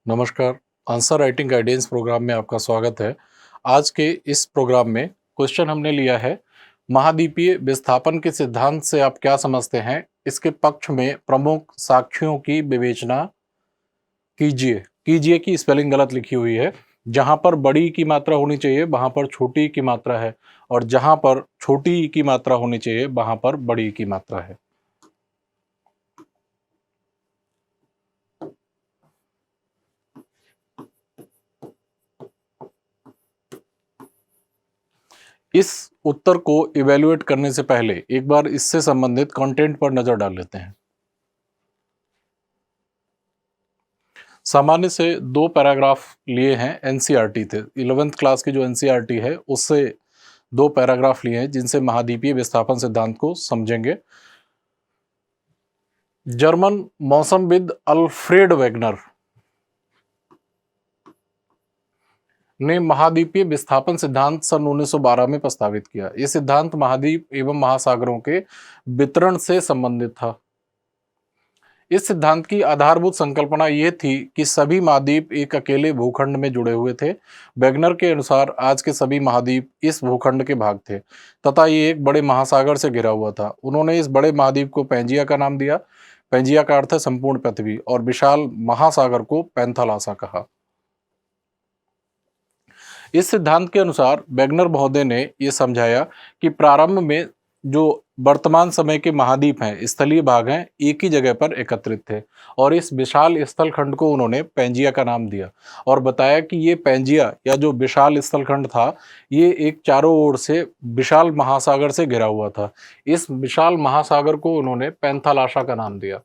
नमस्कार। Answer writing guidance programme में आपका स्वागत है। आज के इस प्रोग्राम में क्वेश्चन हमने लिया है, महाद्वीपीय विस्थापन के सिद्धांत से आप क्या समझते हैं? इसके पक्ष में प्रमुख साक्ष्यों की विवेचना कीजिए। कीजिए की स्पेलिंग गलत लिखी हुई है। जहां पर बड़ी की मात्रा होनी चाहिए वहां पर छोटी की मात्रा है, और जहां पर छोटी की मात्रा होनी चाहिए वहां पर बड़ी की मात्रा है। इस उत्तर को इवेल्युएट करने से पहले एक बार इससे संबंधित कंटेंट पर नजर डाल लेते हैं। सामान्य से दो पैराग्राफ लिए हैं, एनसीईआरटी थे, 11th क्लास की जो एनसीईआरटी है उससे दो पैराग्राफ लिए हैं जिनसे महाद्वीपीय विस्थापन सिद्धांत को समझेंगे। जर्मन मौसमविद अल्फ्रेड वेगनर ने महाद्वीपीय विस्थापन सिद्धांत सन 1912 में प्रस्तावित किया। यह सिद्धांत महाद्वीप एवं महासागरों के वितरण से संबंधित था। इस सिद्धांत की आधारभूत संकल्पना यह थी कि सभी महाद्वीप एक अकेले भूखंड में जुड़े हुए थे। वेगनर के अनुसार आज के सभी महाद्वीप इस भूखंड के भाग थे तथा ये एक बड़े महासागर से घिरा हुआ था। उन्होंने इस बड़े महाद्वीप को पैंजिया का नाम दिया। पैंजिया का अर्थ है संपूर्ण पृथ्वी, और विशाल महासागर को पैंथालासा कहा। इस सिद्धांत के अनुसार वेगनर महोदय ने यह समझाया कि प्रारंभ में जो वर्तमान समय के महाद्वीप हैं, स्थलीय भाग हैं, एक ही जगह पर एकत्रित थे, और इस विशाल स्थल खंड को उन्होंने पैंजिया का नाम दिया और बताया कि ये पैंजिया या जो विशाल स्थल खंड था, ये एक चारों ओर से विशाल महासागर से घिरा हुआ था। इस विशाल महासागर को उन्होंने पैंथालाशा का नाम दिया।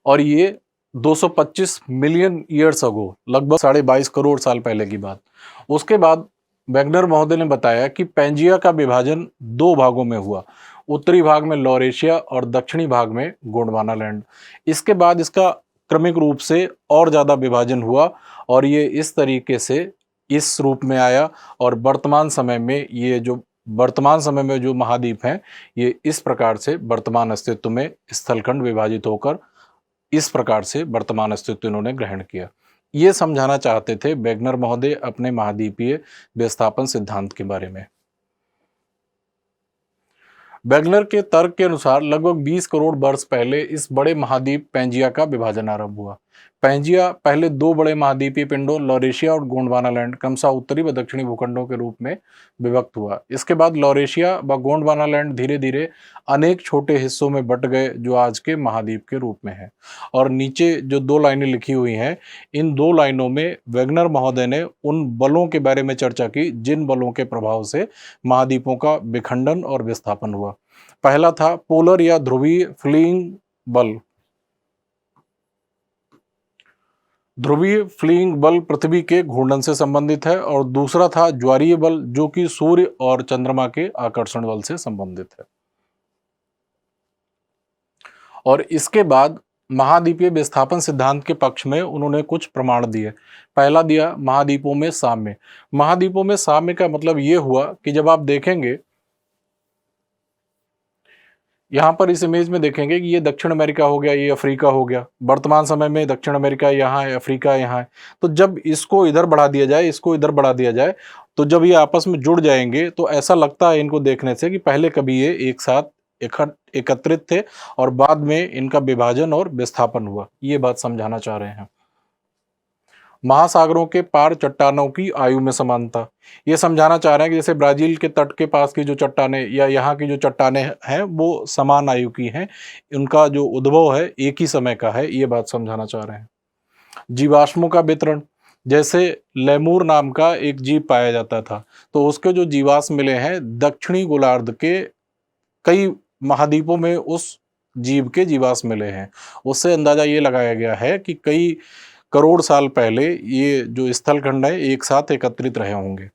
और ये 225 मिलियन ईयर्स अगो, लगभग 22.5 करोड़ साल पहले की बात। उसके बाद वेगनर महोदय ने बताया कि पैंजिया का विभाजन दो भागों में हुआ, उत्तरी भाग में लॉरेशिया और दक्षिणी भाग में गोंडवानालैंड। इसके बाद इसका क्रमिक रूप से और ज़्यादा विभाजन हुआ और ये इस तरीके से इस रूप में आया, और वर्तमान समय में जो महाद्वीप हैं, ये इस प्रकार से वर्तमान अस्तित्व में स्थलखंड विभाजित होकर इस प्रकार से वर्तमान अस्तित्व इन्होंने ग्रहण किया। ये समझाना चाहते थे वेगनर महोदय अपने महाद्वीपीय विस्थापन सिद्धांत के बारे में। वेगनर के तर्क के अनुसार लगभग 20 करोड़ वर्ष पहले इस बड़े महाद्वीप पैंजिया का विभाजन आरंभ हुआ। पैंजिया पहले दो बड़े महाद्वीपीय पिंडों लॉरेशिया और गोंडवानालैंड क्रमशः उत्तरी व दक्षिणी भूखंडों के रूप में विभक्त हुआ। इसके बाद लॉरेशिया व गोंडवानालैंड धीरे धीरे अनेक छोटे हिस्सों में बट गए जो आज के महाद्वीप के रूप में है। और नीचे जो दो लाइनें लिखी हुई हैं, इन दो लाइनों में वेगनर महोदय ने उन बलों के बारे में चर्चा की जिन बलों के प्रभाव से महाद्वीपों का विखंडन और विस्थापन हुआ। पहला था पोलर या ध्रुवीय फ्लीइंग बल। ध्रुवीय फ्लीइंग बल पृथ्वी के घूर्णन से संबंधित है, और दूसरा था ज्वारीय बल जो कि सूर्य और चंद्रमा के आकर्षण बल से संबंधित है। और इसके बाद महाद्वीपीय विस्थापन सिद्धांत के पक्ष में उन्होंने कुछ प्रमाण दिए। पहला दिया महाद्वीपों में साम्य। महाद्वीपों में साम्य का मतलब यह हुआ कि जब आप देखेंगे, यहाँ पर इस इमेज में देखेंगे कि ये दक्षिण अमेरिका हो गया, ये अफ्रीका हो गया। वर्तमान समय में दक्षिण अमेरिका यहाँ है, अफ्रीका यहाँ है। तो जब इसको इधर बढ़ा दिया जाए, इसको इधर बढ़ा दिया जाए, तो जब ये आपस में जुड़ जाएंगे तो ऐसा लगता है इनको देखने से कि पहले कभी ये एक साथ एकत्रित थे और बाद में इनका विभाजन और विस्थापन हुआ। ये बात समझाना चाह रहे हैं। महासागरों के पार चट्टानों की आयु में समानता, ये समझाना चाह रहे हैं कि जैसे ब्राजील के तट के पास की जो चट्टानें या यहाँ की जो चट्टानें हैं वो समान आयु की हैं, उनका जो उद्भव है एक ही समय का है, ये बात समझाना चाह रहे हैं। जीवाश्मों का वितरण, जैसे लेमूर नाम का एक जीव पाया जाता था, तो उसके जो जीवाश्म मिले हैं दक्षिणी गोलार्ध के कई महाद्वीपों में उस जीव के जीवाश्म मिले हैं। उससे अंदाजा ये लगाया गया है कि कई करोड़ साल पहले ये जो स्थलखंड है एक साथ एकत्रित रहे होंगे।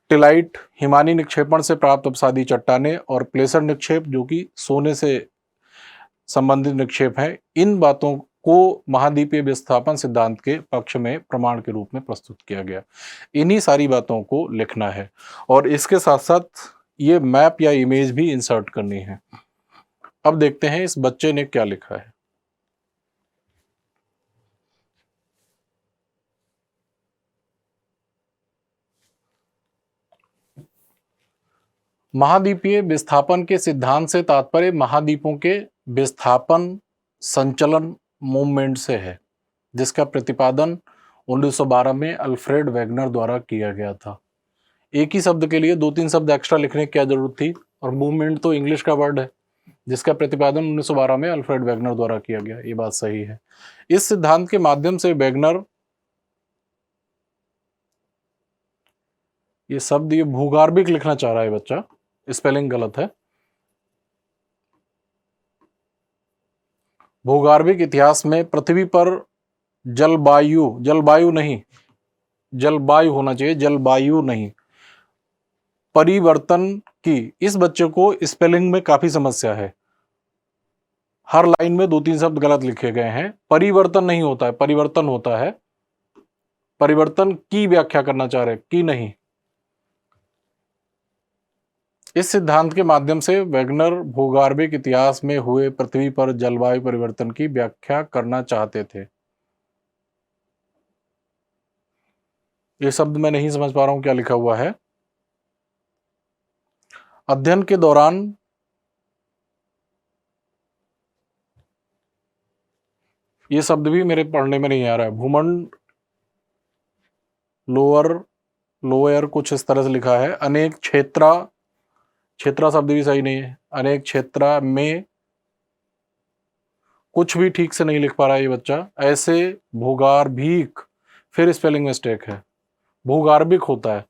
टिलाइट हिमानी निक्षेपण से प्राप्त अपसादी चट्टानें और प्लेसर निक्षेप जो कि सोने से संबंधित निक्षेप है, इन बातों को महाद्वीपीय विस्थापन सिद्धांत के पक्ष में प्रमाण के रूप में प्रस्तुत किया गया। इन्हीं सारी बातों को लिखना है और इसके साथ साथ ये मैप या इमेज भी इंसर्ट करनी है। अब देखते हैं इस बच्चे ने क्या लिखा है। महाद्वीपीय विस्थापन के सिद्धांत से तात्पर्य महाद्वीपों के विस्थापन संचलन मूवमेंट से है, जिसका प्रतिपादन 1912 में अल्फ्रेड वेगनर द्वारा किया गया था। एक ही शब्द के लिए 2-3 शब्द एक्स्ट्रा लिखने की क्या जरूरत थी, और मूवमेंट तो इंग्लिश का वर्ड है, जिसका प्रतिपादन 1912 में अल्फ्रेड वेगनर द्वारा किया गया। ये बात सही है। इस सिद्धांत के माध्यम से वेगनर, ये शब्द ये भूगार्भिक लिखना चाह रहा है बच्चा, स्पेलिंग गलत है। भूगार्भिक इतिहास में पृथ्वी पर जलवायु, जलवायु नहीं, जलवायु होना चाहिए, जलवायु नहीं, परिवर्तन की, इस बच्चे को स्पेलिंग में काफी समस्या है। हर लाइन में 2-3 शब्द गलत लिखे गए हैं। परिवर्तन नहीं होता है, परिवर्तन होता है। परिवर्तन की व्याख्या करना चाह रहे, की नहीं। इस सिद्धांत के माध्यम से वेगनर भूगर्भिक इतिहास में हुए पृथ्वी पर जलवायु परिवर्तन की व्याख्या करना चाहते थे। ये शब्द मैं नहीं समझ पा रहा हूं क्या लिखा हुआ है। अध्ययन के दौरान ये शब्द भी मेरे पढ़ने में नहीं आ रहा है। भूमंड, लोअर कुछ इस तरह से लिखा है। अनेक क्षेत्रा, क्षेत्रा शब्द भी सही नहीं है। अनेक क्षेत्रा में, कुछ भी ठीक से नहीं लिख पा रहा है ये बच्चा। ऐसे भूगार्भिक, फिर स्पेलिंग मिस्टेक है, भूगार्भिक होता है।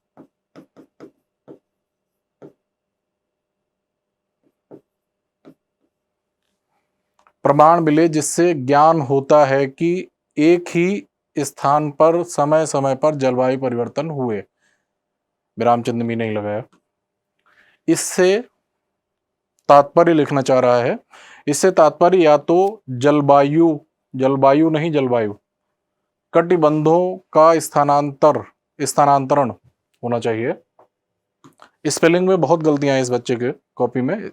प्रमाण मिले जिससे ज्ञान होता है कि एक ही स्थान पर समय समय पर जलवायु परिवर्तन हुए। विराम चिन्ह भी नहीं लगाया। इससे तात्पर्य लिखना चाह रहा है। इससे तात्पर्य या तो जलवायु, जलवायु नहीं जलवायु, कटिबंधों का स्थानांतरण होना चाहिए। स्पेलिंग में बहुत गलतियां हैं इस बच्चे के कॉपी में।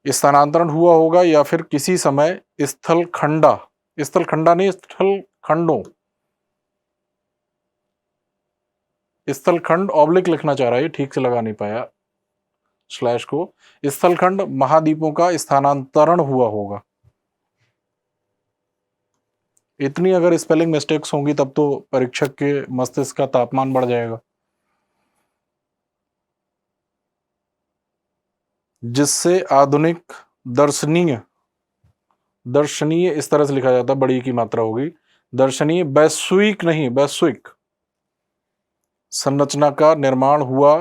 स्थानांतरण हुआ होगा, या फिर किसी समय स्थलखंडा, स्थलखंडा नहीं स्थल खंडों, स्थलखंड ऑब्लिक लिखना चाह रहा है, ठीक से लगा नहीं पाया स्लैश को। स्थलखंड महाद्वीपों का स्थानांतरण हुआ होगा। इतनी अगर स्पेलिंग मिस्टेक्स होंगी तब तो परीक्षक के मस्तिष्क का तापमान बढ़ जाएगा। जिससे आधुनिक दर्शनीय, दर्शनीय इस तरह से लिखा जाता है, बड़ी की मात्रा होगी, दर्शनीय वैश्विक नहीं वैश्विक संरचना का निर्माण हुआ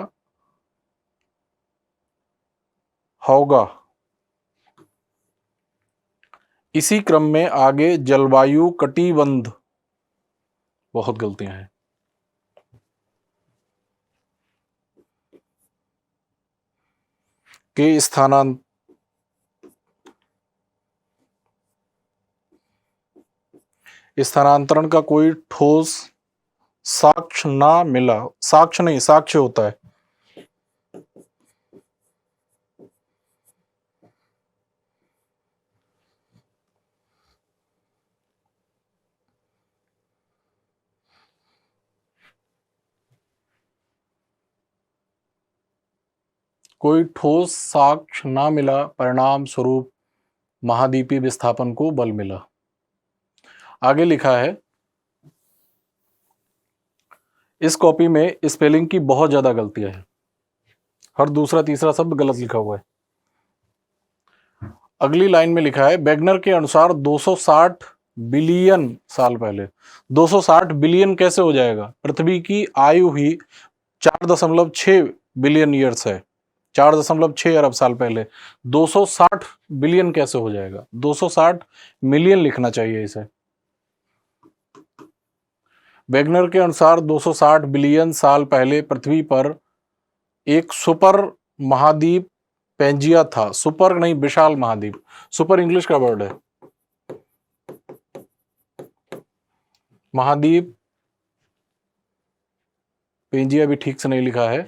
होगा। इसी क्रम में आगे जलवायु कटिबंध, बहुत गलतियां हैं। के स्थानांतरण का कोई ठोस साक्ष्य ना मिला। साक्ष्य नहीं, साक्ष्य होता है। कोई ठोस साक्ष्य ना मिला, परिणाम स्वरूप महाद्वीपीय विस्थापन को बल मिला। आगे लिखा है, इस कॉपी में स्पेलिंग की बहुत ज्यादा गलतियां हैं। हर दूसरा तीसरा शब्द गलत लिखा हुआ है। अगली लाइन में लिखा है, वेगनर के अनुसार 260 बिलियन साल पहले। 260 बिलियन कैसे हो जाएगा? पृथ्वी की आयु ही 4.6 बिलियन ईयर्स है, 4.6 अरब साल पहले। 260 बिलियन कैसे हो जाएगा? 260 मिलियन लिखना चाहिए इसे। वेगनर के अनुसार 260 बिलियन साल पहले पृथ्वी पर एक सुपर महाद्वीप पेंजिया था। सुपर नहीं, विशाल महाद्वीप। सुपर इंग्लिश का वर्ड है। महाद्वीप पेंजिया भी ठीक से नहीं लिखा है।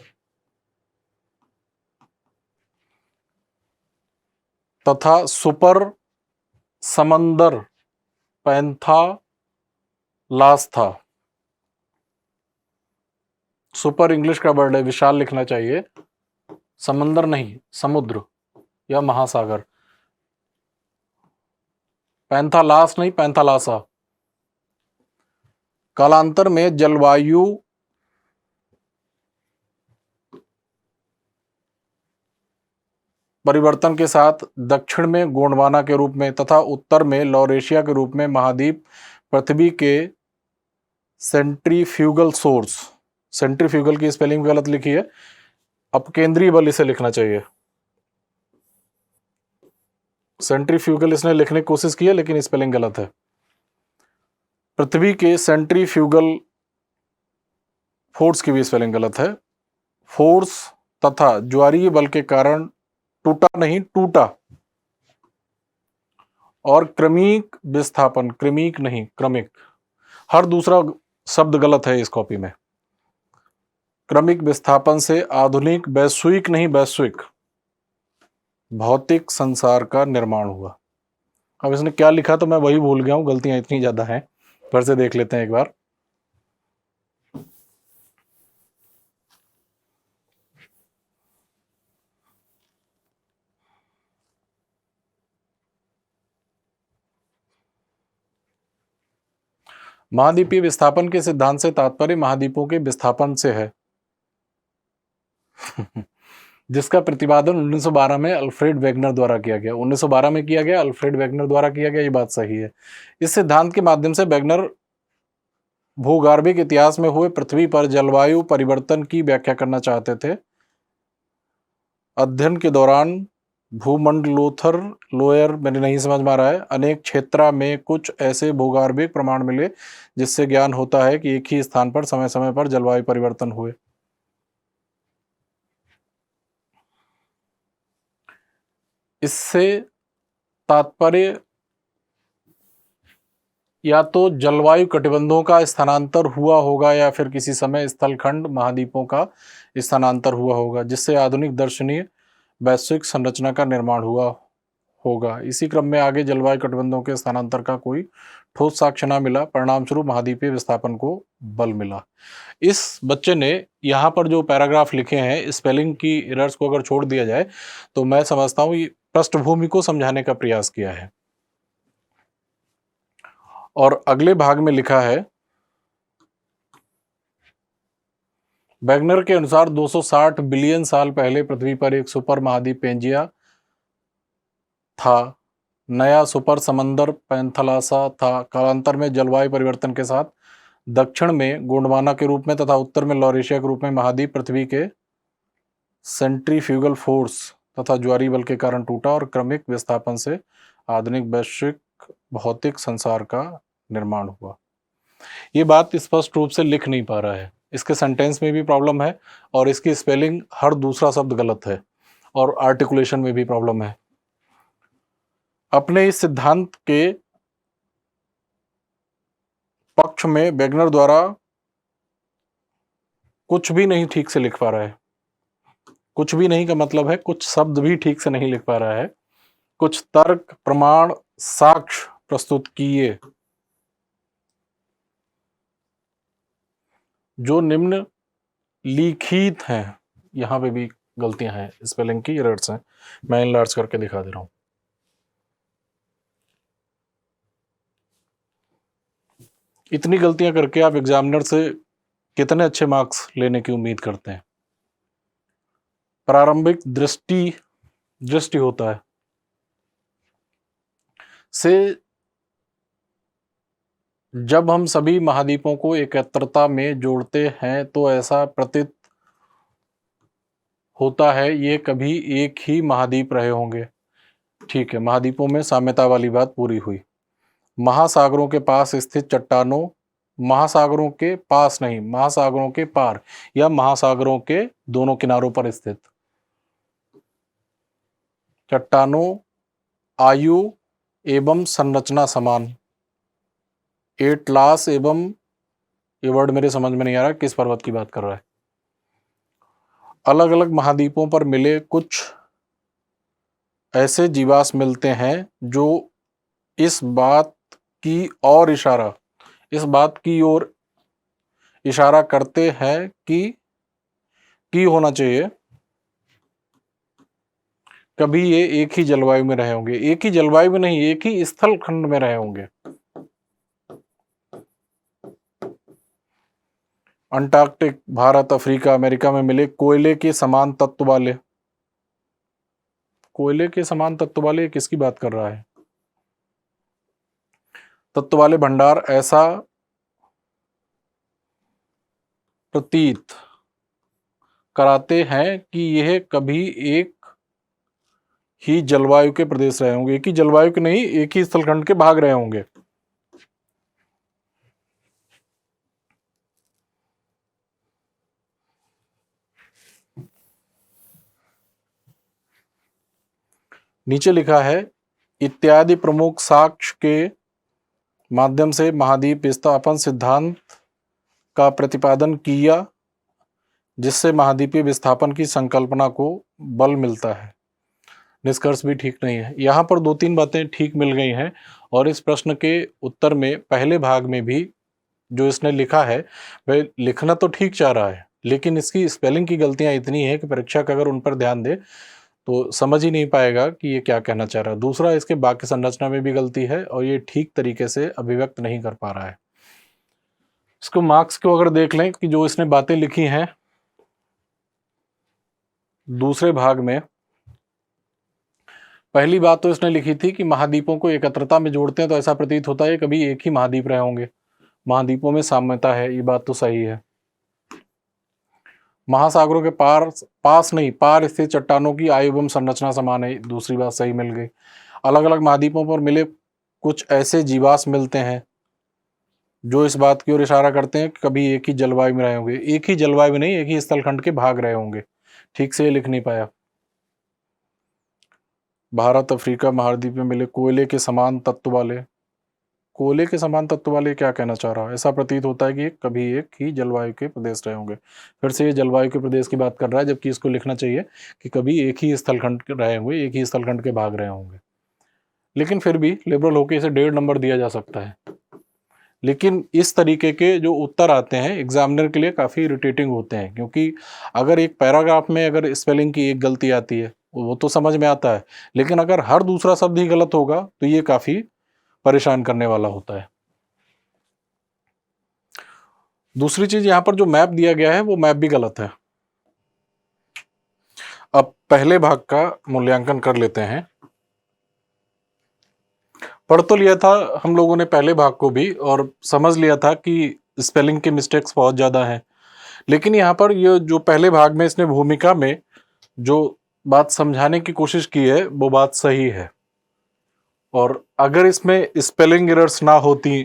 तथा सुपर समंदर पैंथालास था। सुपर इंग्लिश का वर्ड है, विशाल लिखना चाहिए, समंदर नहीं, समुद्र या महासागर। पैंथालास नहीं, पैंथालासा। कालांतर में जलवायु परिवर्तन के साथ दक्षिण में गोंडवाना के रूप में तथा उत्तर में लॉरेशिया के रूप में महाद्वीप पृथ्वी के सेंट्रीफ्यूगल सोर्स, सेंट्रीफ्यूगल की स्पेलिंग गलत लिखी है, अपकेंद्रीय बल इसे लिखना चाहिए। सेंट्रीफ्यूगल इसने लिखने की कोशिश की है लेकिन स्पेलिंग गलत है। पृथ्वी के सेंट्रीफ्यूगल फोर्स की भी स्पेलिंग गलत है। फोर्स तथा ज्वारीय बल के कारण टूटा नहीं, टूटा। और क्रमिक विस्थापन, क्रमिक नहीं, क्रमिक, हर दूसरा शब्द गलत है इस कॉपी में। क्रमिक विस्थापन से आधुनिक, वैश्विक नहीं, वैश्विक भौतिक संसार का निर्माण हुआ। अब इसने क्या लिखा तो मैं वही भूल गया हूं, गलतियां इतनी ज्यादा हैं, फिर से देख लेते हैं एक बार। महाद्वीपीय विस्थापन के सिद्धांत से तात्पर्य महाद्वीपों के विस्थापन से है जिसका प्रतिपादन 1912 में अल्फ्रेड वेगनर द्वारा किया गया। 1912 में किया गया, अल्फ्रेड वेगनर द्वारा किया गया, ये बात सही है। इस सिद्धांत के माध्यम से वेगनर भूगर्भिक इतिहास में हुए पृथ्वी पर जलवायु परिवर्तन की व्याख्या करना चाहते थे। अध्ययन के दौरान भूमंडलोत्तर लोयर मेरे नहीं समझ में आ रहा है, अनेक क्षेत्र में कुछ ऐसे भूगर्भिक प्रमाण मिले जिससे ज्ञान होता है कि एक ही स्थान पर समय समय पर जलवायु परिवर्तन हुए। इससे तात्पर्य या तो जलवायु कटिबंधों का स्थानांतर हुआ होगा या फिर किसी समय स्थलखंड महाद्वीपों का स्थानांतर हुआ होगा जिससे आधुनिक दर्शनीय वैश्विक संरचना का निर्माण हुआ होगा। इसी क्रम में आगे जलवायु कटिबंधों के स्थानांतर का कोई ठोस साक्ष्य न मिला, परिणाम स्वरूप महाद्वीपीय विस्थापन को बल मिला। इस बच्चे ने यहाँ पर जो पैराग्राफ लिखे हैं, स्पेलिंग की एरर्स को अगर छोड़ दिया जाए तो मैं समझता हूँ ये पृष्ठभूमि को समझाने का प्रयास किया है। और अगले भाग में लिखा है, वेगनर के अनुसार 260 बिलियन साल पहले पृथ्वी पर एक सुपर महाद्वीप पेंजिया था। नया सुपर समंदर पैंथालासा था। कालांतर में जलवायु परिवर्तन के साथ दक्षिण में गोंडवाना के रूप में तथा उत्तर में लॉरेशिया के रूप में महाद्वीप पृथ्वी के सेंट्रीफ्यूगल फोर्स तथा ज्वारीय बल के कारण टूटा और क्रमिक विस्थापन से आधुनिक वैश्विक भौतिक संसार का निर्माण हुआ। ये बात स्पष्ट रूप से लिख नहीं पा रहा है, इसके सेंटेंस में भी प्रॉब्लम है और इसकी स्पेलिंग हर दूसरा शब्द गलत है और आर्टिकुलेशन में भी प्रॉब्लम है। अपने इस सिद्धांत के पक्ष में वेगनर द्वारा कुछ भी नहीं ठीक से लिख पा रहा है। कुछ भी नहीं का मतलब है कुछ शब्द भी ठीक से नहीं लिख पा रहा है। कुछ तर्क, प्रमाण, साक्ष्य प्रस्तुत किए जो निम्न लिखित हैं। यहां पे भी गलतियां हैं, स्पेलिंग की एरर्स हैं, मैं इनलार्ज करके दिखा दे रहा हूं। इतनी गलतियां करके आप एग्जामिनर से कितने अच्छे मार्क्स लेने की उम्मीद करते हैं? प्रारंभिक दृष्टि होता है से जब हम सभी महाद्वीपों को एकत्रता में जोड़ते हैं तो ऐसा प्रतीत होता है ये कभी एक ही महाद्वीप रहे होंगे। ठीक है, महाद्वीपों में साम्यता वाली बात पूरी हुई। महासागरों के पास स्थित चट्टानों, महासागरों के पास नहीं, महासागरों के पार या महासागरों के दोनों किनारों पर स्थित चट्टानों, आयु एवं संरचना समान। एटलास एवं, ये वर्ड मेरे समझ में नहीं आ रहा किस पर्वत की बात कर रहा है। अलग अलग महाद्वीपों पर मिले कुछ ऐसे जीवाश्म मिलते हैं जो इस बात की ओर इशारा करते हैं कि होना चाहिए कभी ये एक ही जलवायु में रहे होंगे। एक ही जलवायु में नहीं, एक ही स्थल खंड में रहे होंगे। अंटार्कटिक, भारत, अफ्रीका, अमेरिका में मिले कोयले के समान तत्व वाले, कोयले के समान तत्व वाले किसकी बात कर रहा है? तत्व वाले भंडार ऐसा प्रतीत कराते हैं कि यह कभी एक ही जलवायु के प्रदेश रहे होंगे। एक ही जलवायु के नहीं, एक ही स्थलखंड के भाग रहे होंगे। नीचे लिखा है इत्यादि प्रमुख साक्ष्य के माध्यम से महाद्वीप विस्थापन सिद्धांत का प्रतिपादन किया, जिससे महाद्वीपीय विस्थापन की संकल्पना को बल मिलता है। निष्कर्ष भी ठीक नहीं है। यहाँ पर 2-3 बातें ठीक मिल गई हैं और इस प्रश्न के उत्तर में पहले भाग में भी जो इसने लिखा है वह लिखना तो ठीक चाह रहा है, लेकिन इसकी स्पेलिंग की गलतियां इतनी है कि परीक्षक अगर उन पर ध्यान दे तो समझ ही नहीं पाएगा कि ये क्या कहना चाह रहा है। दूसरा, इसके वाक्य संरचना में भी गलती है और ये ठीक तरीके से अभिव्यक्त नहीं कर पा रहा है। इसको मार्क्स को अगर देख लें कि जो इसने बातें लिखी हैं दूसरे भाग में, पहली बात तो इसने लिखी थी कि महाद्वीपों को एकत्रता में जोड़ते हैं तो ऐसा प्रतीत होता है कभी एक ही महाद्वीप रहे होंगे। महाद्वीपों में साम्यता है, ये बात तो सही है। महासागरों के पार स्थित चट्टानों की आयु एवं संरचना समान है, दूसरी बात सही मिल गई। अलग अलग महाद्वीपों पर मिले कुछ ऐसे जीवाश्म मिलते हैं जो इस बात की ओर इशारा करते हैं कि कभी एक ही जलवायु में रहे होंगे। एक ही जलवायु में नहीं, एक ही स्थलखंड के भाग रहे होंगे। ठीक से लिख नहीं पाया। भारत अफ्रीका महाद्वीप में मिले कोयले के समान तत्व वाले, कोयले के समान तत्व वाले क्या कहना चाह रहा है? ऐसा प्रतीत होता है कि कभी एक ही जलवायु के प्रदेश रहे होंगे। फिर से ये जलवायु के प्रदेश की बात कर रहा है, जबकि इसको लिखना चाहिए कि कभी एक ही स्थलखंड रहे होंगे, एक ही स्थलखंड के भाग रहे होंगे। लेकिन फिर भी लिबरल होकर इसे 1.5 नंबर दिया जा सकता है। लेकिन इस तरीके के जो उत्तर आते हैं एग्जामिनर के लिए काफ़ी इरिटेटिंग होते हैं, क्योंकि अगर एक पैराग्राफ में अगर स्पेलिंग की एक गलती आती है वो तो समझ में आता है, लेकिन अगर हर दूसरा शब्द ही गलत होगा तो ये काफ़ी परेशान करने वाला होता है। दूसरी चीज, यहां पर जो मैप दिया गया है वो मैप भी गलत है। अब पहले भाग का मूल्यांकन कर लेते हैं। पढ़ तो लिया था हम लोगों ने पहले भाग को भी और समझ लिया था कि स्पेलिंग के मिस्टेक्स बहुत ज़्यादा हैं, लेकिन यहाँ पर ये जो पहले भाग में इसने भूमिका में जो बात समझाने की कोशिश की है वो बात सही है। और अगर इसमें स्पेलिंग एरर्स ना होती,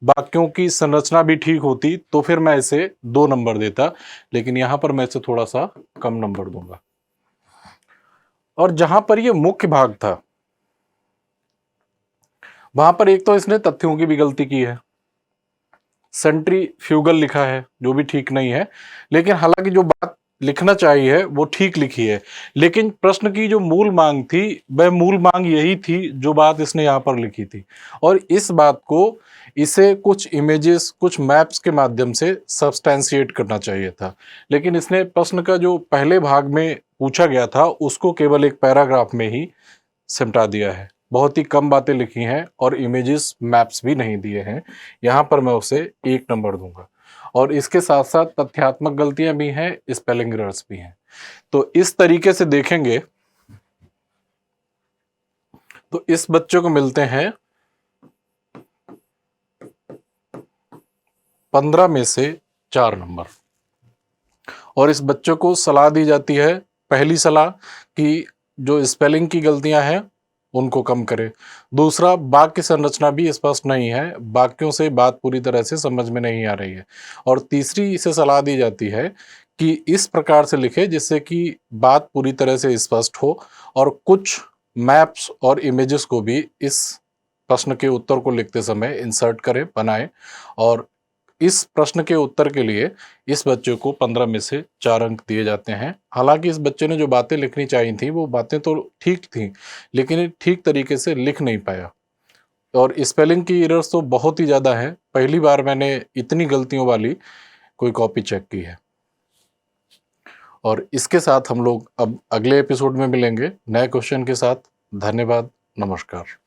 वाक्यों की संरचना भी ठीक होती तो फिर मैं इसे 2 नंबर देता, लेकिन यहां पर मैं इसे थोड़ा सा कम नंबर दूंगा। और जहां पर ये मुख्य भाग था वहां पर एक तो इसने तथ्यों की भी गलती की है। सेंट्रीफ्यूगल लिखा है जो भी ठीक नहीं है, लेकिन हालांकि जो बात लिखना चाहिए वो ठीक लिखी है। लेकिन प्रश्न की जो मूल मांग थी वह मूल मांग यही थी जो बात इसने यहाँ पर लिखी थी, और इस बात को इसे कुछ इमेजेस, कुछ मैप्स के माध्यम से सब्सटेंशिएट करना चाहिए था। लेकिन इसने प्रश्न का जो पहले भाग में पूछा गया था उसको केवल एक पैराग्राफ में ही सिमटा दिया है। बहुत ही कम बातें लिखी हैं और इमेजेस, मैप्स भी नहीं दिए हैं। यहाँ पर मैं उसे 1 नंबर दूंगा। और इसके साथ साथ तथ्यात्मक गलतियां भी हैं, स्पेलिंग एरर्स भी हैं। तो इस तरीके से देखेंगे तो इस बच्चे को मिलते हैं 15 में से 4 नंबर। और इस बच्चे को सलाह दी जाती है, पहली सलाह कि जो स्पेलिंग की गलतियां हैं उनको कम करे। दूसरा, वाक्य संरचना भी स्पष्ट नहीं है, वाक्यों से बात पूरी तरह से समझ में नहीं आ रही है। और तीसरी इसे सलाह दी जाती है कि इस प्रकार से लिखे जिससे कि बात पूरी तरह से स्पष्ट हो, और कुछ मैप्स और इमेजेस को भी इस प्रश्न के उत्तर को लिखते समय इंसर्ट करें, बनाएं, और इस प्रश्न के उत्तर के लिए इस बच्चे को 15 में से 4 अंक दिए जाते हैं। हालांकि इस बच्चे ने जो बातें लिखनी चाहिए थी वो बातें तो ठीक थी, लेकिन ये ठीक तरीके से लिख नहीं पाया। और स्पेलिंग की एरर्स तो बहुत ही ज़्यादा है। पहली बार मैंने इतनी गलतियों वाली कोई कॉपी चेक की है। और इसके साथ हम लोग अब अगले एपिसोड में मिलेंगे नए क्वेश्चन के साथ। धन्यवाद, नमस्कार।